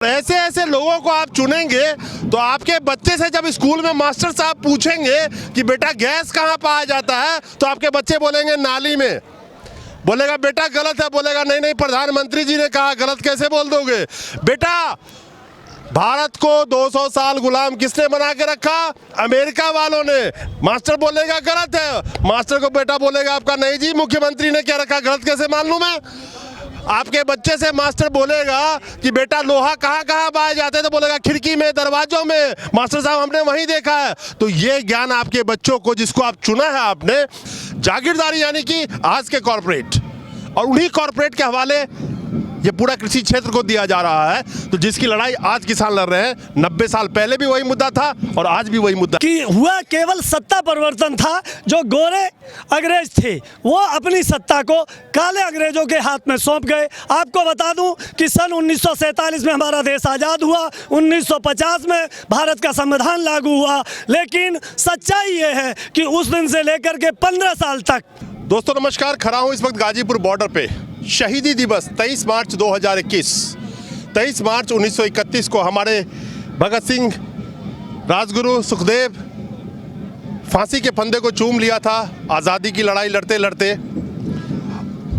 ऐसे ऐसे लोगों को आप चुनेंगे तो आपके बच्चे से जब स्कूल में मास्टर साहब पूछेंगे कि बेटा गैस कहाँ पाया जाता है तो आपके बच्चे बोलेंगे नाली में। बोलेगा बेटा गलत है, बोलेगा नहीं नहीं प्रधानमंत्री जी ने कहा, गलत कैसे बोल दोगे। बेटा भारत को 200 साल गुलाम किसने बना के रखा? अमेरिका वालों ने। मास्टर बोलेगा गलत है, मास्टर को बेटा बोलेगा आपका नहीं जी मुख्यमंत्री ने क्या रखा, गलत कैसे मान लूं मैं। आपके बच्चे से मास्टर बोलेगा कि बेटा लोहा कहाँ कहाँ पाए जाते हैं तो बोलेगा खिड़की में, दरवाजों में। मास्टर साहब हमने वहीं देखा है। तो ये ज्ञान आपके बच्चों को, जिसको आप चुना है आपने, जागीरदारी यानी कि आज के कॉर्पोरेट, और उन्हीं कॉर्पोरेट के हवाले ये पूरा कृषि क्षेत्र को दिया जा रहा है। तो जिसकी लड़ाई आज किसान लड़ रहे हैं, 90 साल पहले भी वही मुद्दा था और आज भी वही मुद्दा कि हुआ केवल सत्ता परिवर्तन था। जो गोरे अंग्रेज थे वो अपनी सत्ता को काले अंग्रेजों के हाथ में सौंप गए। आपको बता दूं कि सन 1947 में हमारा देश आज़ाद हुआ, 1950 में भारत का संविधान लागू हुआ, लेकिन सच्चाई ये है कि उस दिन से लेकर के 15 साल तक। दोस्तों नमस्कार, खड़ा हूँ इस वक्त गाजीपुर बॉर्डर पे। शहीदी दिवस 23 मार्च 2021, 23 मार्च 1931 को हमारे भगत सिंह, राजगुरु, सुखदेव फांसी के फंदे को चूम लिया था आज़ादी की लड़ाई लड़ते लड़ते।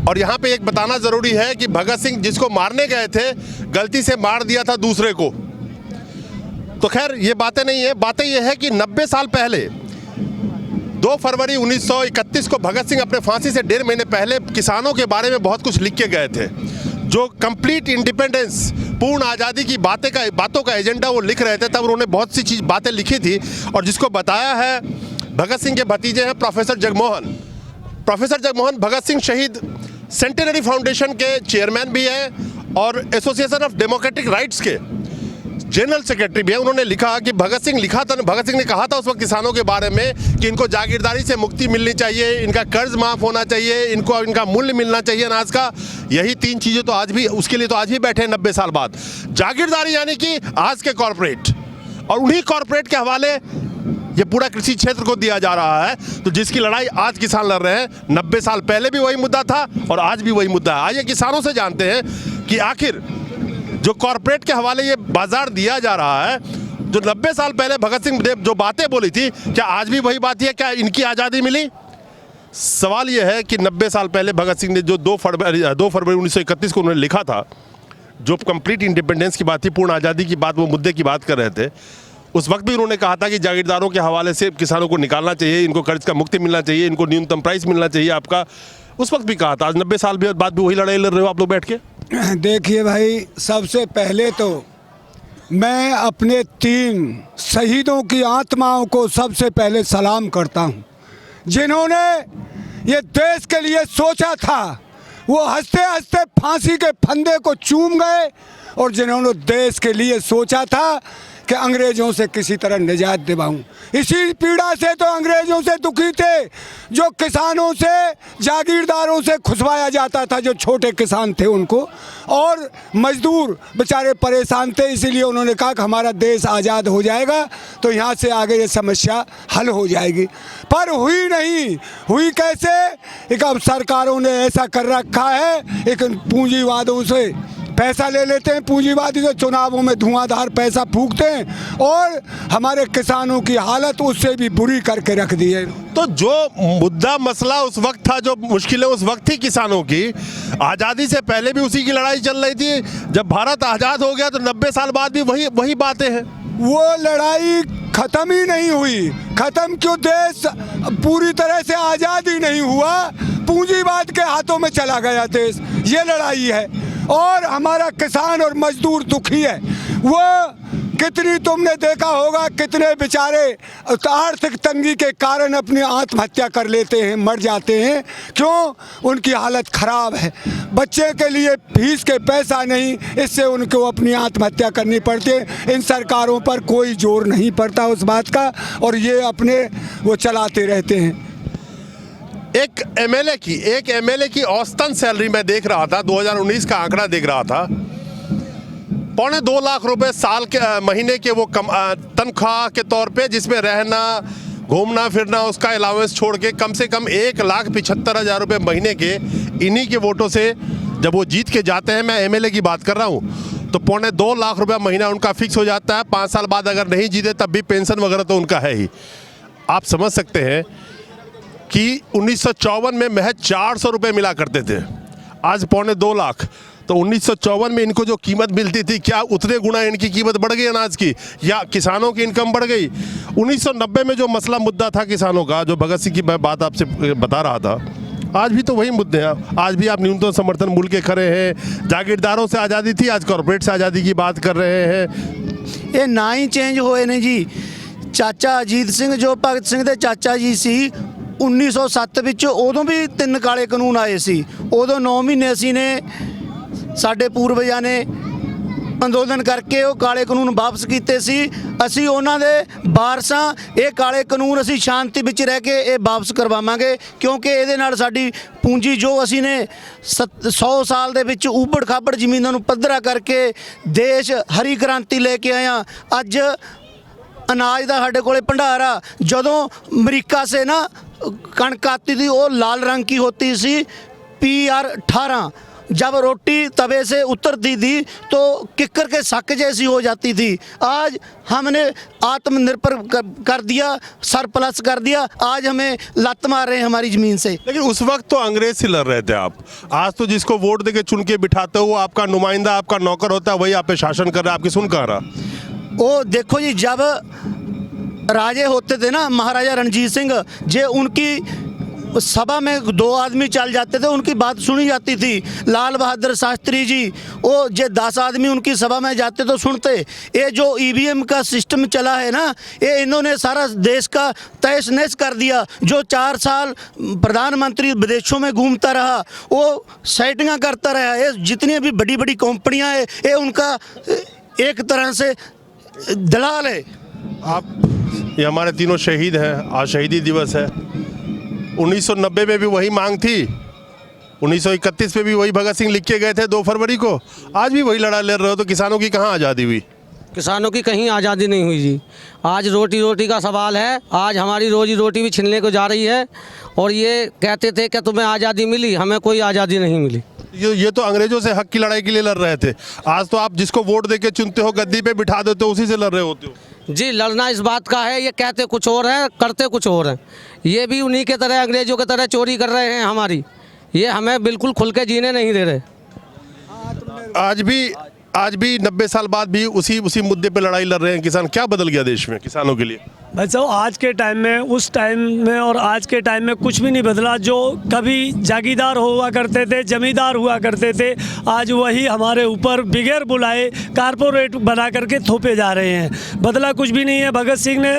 और यहाँ पे एक बताना ज़रूरी है कि भगत सिंह जिसको मारने गए थे गलती से मार दिया था दूसरे को। तो खैर ये बातें नहीं है, बातें ये है कि 90 साल पहले 2 फरवरी 1931 को भगत सिंह अपने फांसी से 1.5 महीने पहले किसानों के बारे में बहुत कुछ लिख के गए थे। जो कंप्लीट इंडिपेंडेंस, पूर्ण आज़ादी की बातों का एजेंडा वो लिख रहे थे, तब उन्होंने बहुत सी बातें लिखी थी। और जिसको बताया है भगत सिंह के भतीजे हैं प्रोफेसर जगमोहन। प्रोफेसर जगमोहन भगत सिंह शहीद सेंटेनरी फाउंडेशन के चेयरमैन भी हैं और एसोसिएशन ऑफ डेमोक्रेटिक राइट्स के जनरल सेक्रेटरी भी है। उन्होंने लिखा कि भगत सिंह ने कहा था उस वक्त किसानों के बारे में कि इनको जागीरदारी से मुक्ति मिलनी चाहिए, इनका कर्ज माफ़ होना चाहिए, इनका मूल्य मिलना चाहिए अनाज का। यही 3 चीज़ें तो आज भी, उसके लिए तो आज भी बैठे हैं 90 साल बाद। जागीरदारी यानी कि आज के कॉर्पोरेट, और उन्हीं कॉर्पोरेट के हवाले ये पूरा कृषि क्षेत्र को दिया जा रहा है। तो जिसकी लड़ाई आज किसान लड़ रहे हैं, 90 साल पहले भी वही मुद्दा था और आज भी वही मुद्दा है। आइए किसानों से जानते हैं कि आखिर जो कॉर्पोरेट के हवाले ये बाजार दिया जा रहा है, जो 90 साल पहले भगत सिंह देव जो बातें बोली थी, क्या आज भी वही बात है? क्या इनकी आज़ादी मिली? सवाल ये है कि 90 साल पहले भगत सिंह ने जो 2 फरवरी 1931 को उन्होंने लिखा था, जो कंप्लीट इंडिपेंडेंस की बात थी, पूर्ण आज़ादी की बात, वो मुद्दे की बात कर रहे थे, उस वक्त भी उन्होंने कहा था कि जागीरदारों के हवाले से किसानों को निकालना चाहिए, इनको कर्ज का मुक्ति मिलना चाहिए, इनको न्यूनतम प्राइस मिलना चाहिए आपका। उस वक्त भी कहा था। आज 90 साल बाद भी वही लड़ाई लड़ रहे हो आप लोग बैठ के। देखिए भाई, सबसे पहले तो मैं अपने 3 शहीदों की आत्माओं को सबसे पहले सलाम करता हूं, जिन्होंने ये देश के लिए सोचा था। वो हंसते हंसते फांसी के फंदे को चूम गए, और जिन्होंने देश के लिए सोचा था कि अंग्रेज़ों से किसी तरह निजात दिलाऊं। इसी पीड़ा से तो अंग्रेज़ों से दुखी थे, जो किसानों से, जागीरदारों से खुशवाया जाता था, जो छोटे किसान थे उनको, और मजदूर बेचारे परेशान थे। इसीलिए उन्होंने कहा कि हमारा देश आज़ाद हो जाएगा तो यहाँ से आगे ये समस्या हल हो जाएगी। पर हुई नहीं। हुई कैसे? एक अब सरकारों ने ऐसा कर रखा है, एक पूंजीवादों से पैसा ले लेते हैं, पूंजीवादी से चुनावों में धुआंधार पैसा फूंकते हैं, और हमारे किसानों की हालत उससे भी बुरी करके रख दी है। तो जो मुद्दा मसला उस वक्त था, जो मुश्किलें उस वक्त थी किसानों की, आज़ादी से पहले भी उसी की लड़ाई चल रही थी। जब भारत आज़ाद हो गया तो 90 साल बाद भी वही बातें हैं। वो लड़ाई ख़त्म ही नहीं हुई। ख़त्म क्यों? देश पूरी तरह से आज़ाद ही नहीं हुआ, पूंजीवाद के हाथों में चला गया देश। ये लड़ाई है, और हमारा किसान और मजदूर दुखी है। वो कितनी, तुमने देखा होगा कितने बेचारे आर्थिक तंगी के कारण अपनी आत्महत्या कर लेते हैं, मर जाते हैं। क्यों? उनकी हालत ख़राब है। बच्चे के लिए फीस के पैसा नहीं, इससे उनको अपनी आत्महत्या करनी पड़ती है। इन सरकारों पर कोई जोर नहीं पड़ता उस बात का, और ये अपने वो चलाते रहते हैं। एक एमएलए की औसतन सैलरी मैं देख रहा था, 2019 का आंकड़ा देख रहा था, 2.25 लाख रुपए साल के महीने के वो तनख्वाह के तौर पे, जिसमें रहना, घूमना फिरना, उसका अलाउंस छोड़ के कम से कम 1,75,000 रुपये महीने के इन्हीं के वोटों से जब वो जीत के जाते हैं, मैं एमएलए की बात कर रहा हूँ, तो 2.25 लाख रुपया महीना उनका फिक्स हो जाता है। 5 साल बाद अगर नहीं जीते तब भी पेंशन वगैरह तो उनका है ही। आप समझ सकते हैं कि 1954 में महज 400 रुपये मिला करते थे, आज 2.25 लाख। तो 1954 में इनको जो कीमत मिलती थी, क्या उतने गुना इनकी कीमत बढ़ गई अनाज की, या किसानों की इनकम बढ़ गई? 1990 में जो मसला मुद्दा था किसानों का, जो भगत सिंह की मैं बात आपसे बता रहा था, आज भी तो वही मुद्दे हैं। आज भी आप न्यूनतम समर्थन मूल्य के खड़े हैं। जागीरदारों से आज़ादी थी, आज कॉरपोरेट से आज़ादी की बात कर रहे हैं। ਇਹ ਨਾ ਹੀ ਚੇਂਜ ਹੋਏ ਨੇ ਜੀ। ਚਾਚਾ ਅਜੀਤ ਸਿੰਘ ਜੋ ਭਗਤ ਸਿੰਘ ਦੇ ਚਾਚਾ ਜੀ ਸੀ 1907 ਵਿੱਚ, ਉਦੋਂ ਵੀ 3 ਕਾਲੇ ਕਾਨੂੰਨ ਆਏ ਸੀ। ਉਦੋਂ 9 ਮਹੀਨੇ ਅਸੀਂ ਨੇ ਸਾਡੇ ਪੂਰਵਜਾਂ ਨੇ ਅੰਦੋਲਨ ਕਰਕੇ ਉਹ ਕਾਲੇ ਕਾਨੂੰਨ ਵਾਪਸ ਕੀਤੇ ਸੀ। ਅਸੀਂ ਉਹਨਾਂ ਦੇ ਵਾਰਸਾਂ ਇਹ ਕਾਲੇ ਕਾਨੂੰਨ ਅਸੀਂ ਸ਼ਾਂਤੀ ਵਿੱਚ ਰਹਿ ਕੇ ਇਹ ਵਾਪਸ ਕਰਵਾਵਾਂਗੇ, ਕਿਉਂਕਿ ਇਹਦੇ ਨਾਲ ਸਾਡੀ ਪੂੰਜੀ ਜੋ ਅਸੀਂ ਨੇ 100 ਸਾਲ ਦੇ ਵਿੱਚ ਉਬੜ ਖਾਬੜ ਜ਼ਮੀਨਾਂ ਨੂੰ ਪੱਧਰਾ ਕਰਕੇ ਦੇਸ਼ ਹਰੀ ਕ੍ਰਾਂਤੀ ਲੈ ਕੇ ਆਇਆ। ਅੱਜ अनाज का साढ़े कोले भंडार आ। जदों अमरीका से ना कणक आती थी वो लाल रंग की होती सी PR 18। जब रोटी तवे से उतरती थी तो किक्कर के शक जैसी हो जाती थी। आज हमने आत्मनिर्भर कर दिया, सरप्लस कर दिया। आज हमें लत मार रहे हैं हमारी ज़मीन से। लेकिन उस वक्त तो अंग्रेज से लड़ रहे थे आप। आज तो जिसको वोट देके चुन के बिठाते हो, आपका नुमाइंदा, आपका नौकर होता है, वही आप पे शासन कर रहा है, आपकी सुन कह रहा। वो देखो जी, जब राजे होते थे ना महाराजा रणजीत सिंह, जे उनकी सभा में 2 आदमी चल जाते थे, उनकी बात सुनी जाती थी। लाल बहादुर शास्त्री जी, वो जे 10 आदमी उनकी सभा में जाते तो सुनते। ये जो EVM का सिस्टम चला है ना, ये इन्होंने सारा देश का तहस नहस कर दिया। जो 4 साल प्रधानमंत्री विदेशों में घूमता रहा, वो सेटिंग करता रहा। ये जितनी भी बड़ी बड़ी कंपनियां है, ये उनका एक तरह से दलाल है। आप ये हमारे तीनों शहीद हैं, आज शहीदी दिवस है। 1990 में भी वही मांग थी, 1931 में भी वही भगत सिंह लिख के गए थे 2 फरवरी को, आज भी वही लड़ा लड़ रहे हो। तो किसानों की कहाँ आज़ादी हुई? किसानों की कहीं आज़ादी नहीं हुई जी। आज रोटी रोटी का सवाल है। आज हमारी रोजी रोटी भी छीनने को जा रही है। और ये कहते थे कि तुम्हें आज़ादी मिली, हमें कोई आज़ादी नहीं मिली। ये तो अंग्रेजों से हक की लड़ाई के लिए लड़ रहे थे। आज तो आप जिसको वोट देके चुनते हो, गद्दी पे बिठा देते हो, उसी से लड़ रहे होते हो। जी, लड़ना इस बात का है, ये कहते कुछ और है, करते कुछ और हैं। ये भी उन्हीं के तरह, अंग्रेजों की तरह चोरी कर रहे हैं हमारी। ये हमें बिल्कुल खुल के जीने नहीं दे रहे। आज भी 90 साल बाद भी उसी मुद्दे पे लड़ाई लड़ रहे हैं किसान। क्या बदल गया देश में किसानों के लिए? भाई साहब, आज के टाइम में, उस टाइम में और आज के टाइम में कुछ भी नहीं बदला। जो कभी जागीरदार हुआ करते थे, जमींदार हुआ करते थे, आज वही हमारे ऊपर बगैर बुलाए कारपोरेट बना करके थोपे जा रहे हैं। बदला कुछ भी नहीं है। भगत सिंह ने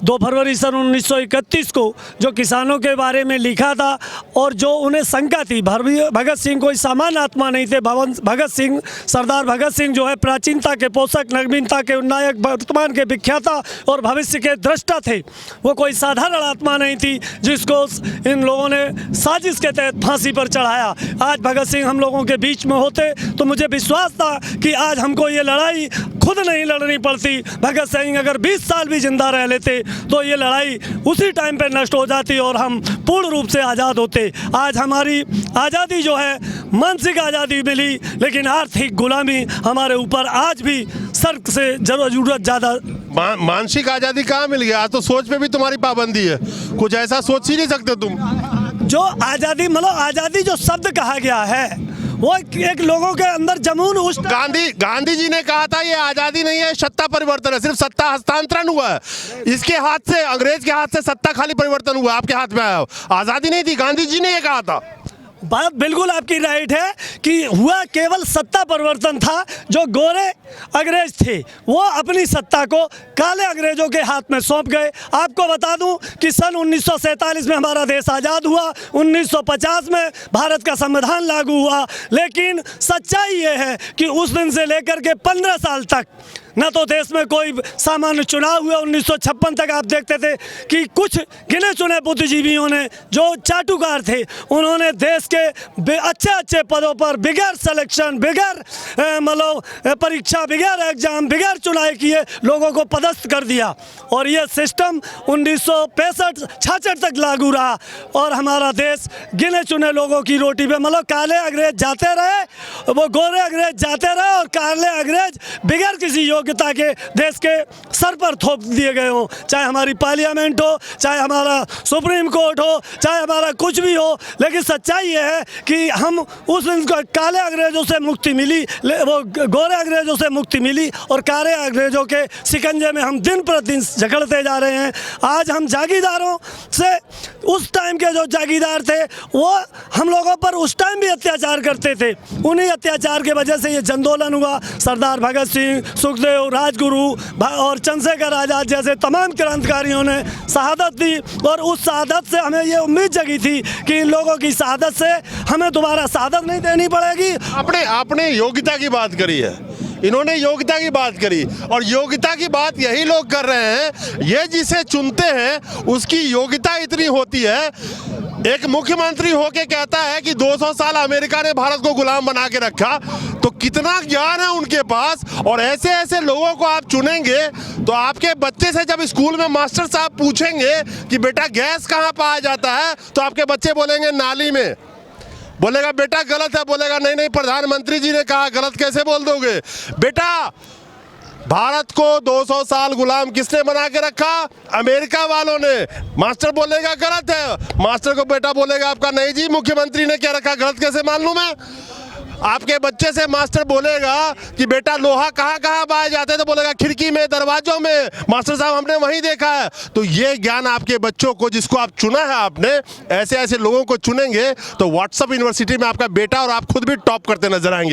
2 फरवरी सन 1931 को जो किसानों के बारे में लिखा था, और जो उन्हें शंका थी, भगत सिंह कोई सामान्य आत्मा नहीं थे। भगत सिंह, सरदार भगत सिंह जो है प्राचीनता के पोषक, नवीनता के नायक, वर्तमान के विख्याता और भविष्य के दृष्टा थे। वो कोई साधारण आत्मा नहीं थी जिसको इन लोगों ने साजिश के तहत फांसी पर चढ़ाया। आज भगत सिंह हम लोगों के बीच में होते तो मुझे विश्वास था कि आज हमको ये लड़ाई खुद नहीं लड़नी पड़ती। भगत सिंह अगर 20 साल भी जिंदा रह लेते तो ये लड़ाई उसी टाइम पर नष्ट हो जाती और हम पूर्ण रूप से आज़ाद होते। आज हमारी आज़ादी जो है, मानसिक आज़ादी मिली, लेकिन आर्थिक गुलामी हमारे ऊपर आज भी सख्त से जरूरत ज़्यादा। मानसिक आज़ादी कहाँ मिल गया? आज तो सोच पे भी तुम्हारी पाबंदी है। कुछ ऐसा सोच ही नहीं सकते तुम। जो आज़ादी, मतलब आज़ादी जो शब्द कहा गया है, वो एक लोगों के अंदर जमून उस गांधी जी ने कहा था ये आज़ादी नहीं है, सत्ता परिवर्तन है। सिर्फ सत्ता हस्तांतरण हुआ है। इसके हाथ से, अंग्रेज के हाथ से सत्ता खाली परिवर्तन हुआ, आपके हाथ में आया। आज़ादी नहीं थी, गांधी जी ने ये कहा था। बात बिल्कुल आपकी राइट है कि हुआ केवल सत्ता परिवर्तन था। जो गोरे अंग्रेज थे वो अपनी सत्ता को काले अंग्रेजों के हाथ में सौंप गए। आपको बता दूं कि सन 1947 में हमारा देश आज़ाद हुआ, 1950 में भारत का संविधान लागू हुआ। लेकिन सच्चाई ये है कि उस दिन से लेकर के 15 साल तक न तो देश में कोई सामान्य चुनाव हुए। 1956 तक आप देखते थे कि कुछ गिने चुने बुद्धिजीवियों ने, जो चाटुकार थे, उन्होंने देश के अच्छे अच्छे पदों पर बगैर सिलेक्शन, बगैर मतलब परीक्षा, बगैर एग्जाम, बगैर चुनाव किए लोगों को पदस्थ कर दिया। और ये सिस्टम 1965-66 तक लागू रहा और हमारा देश गिने चुने लोगों की रोटी पे, मतलब काले अंग्रेज जाते रहे, वो गोरे अंग्रेज जाते रहे और काले अंग्रेज बगैर किसी योग्यता के देश के सर पर थोप दिए गए हों। चाहे हमारी पार्लियामेंट हो, चाहे हमारा सुप्रीम कोर्ट हो, चाहे हमारा कुछ भी हो, लेकिन सच्चाई ये है कि हम उस दिन काले अंग्रेजों से मुक्ति मिली, वो गोरे अंग्रेजों से मुक्ति मिली और काले अंग्रेजों के शिकंजे में हम दिन प्रतिदिन झगड़ते जा रहे हैं। आज हम जागीरदारों से, उस टाइम के जो जागीरदार थे वो हम लोगों पर उस टाइम भी अत्याचार करते थे। उन्हीं अत्याचार के वजह से ये जनआंदोलन हुआ। सरदार भगत सिंह, सुखदेव, राजगुरु और चंद्रशेखर आज़ाद जैसे तमाम क्रांतिकारियों ने शहादत दी और उस शहादत से हमें ये उम्मीद जगी थी कि इन लोगों की शहादत से हमें दोबारा शहादत नहीं देनी पड़ेगी। आपने योग्यता की बात करी है, इन्होंने योग्यता की बात करी और योग्यता की बात यही लोग कर रहे हैं। ये जिसे चुनते हैं उसकी योग्यता इतनी होती है। एक मुख्यमंत्री होके कहता है कि 200 साल अमेरिका ने भारत को गुलाम बना के रखा, तो कितना ज्ञान है उनके पास। और ऐसे ऐसे लोगों को आप चुनेंगे तो आपके बच्चे से जब स्कूल में मास्टर साहब पूछेंगे कि बेटा गैस कहाँ पाया जाता है, तो आपके बच्चे बोलेंगे नाली में। बोलेगा बेटा गलत है, बोलेगा नहीं नहीं प्रधानमंत्री जी ने कहा, गलत कैसे बोल दोगे। बेटा भारत को 200 साल गुलाम किसने बना के रखा? अमेरिका वालों ने। मास्टर बोलेगा गलत है, मास्टर को बेटा बोलेगा आपका नहीं जी मुख्यमंत्री ने क्या रखा, गलत कैसे मान लूं मैं। आपके बच्चे से मास्टर बोलेगा कि बेटा लोहा कहाँ कहाँ पाए जाते हैं, तो बोलेगा खिड़की में, दरवाजों में, मास्टर साहब हमने वहीं देखा है। तो ये ज्ञान आपके बच्चों को, जिसको आप चुना है आपने, ऐसे ऐसे लोगों को चुनेंगे तो व्हाट्सएप यूनिवर्सिटी में आपका बेटा और आप खुद भी टॉप करते नजर आएंगे।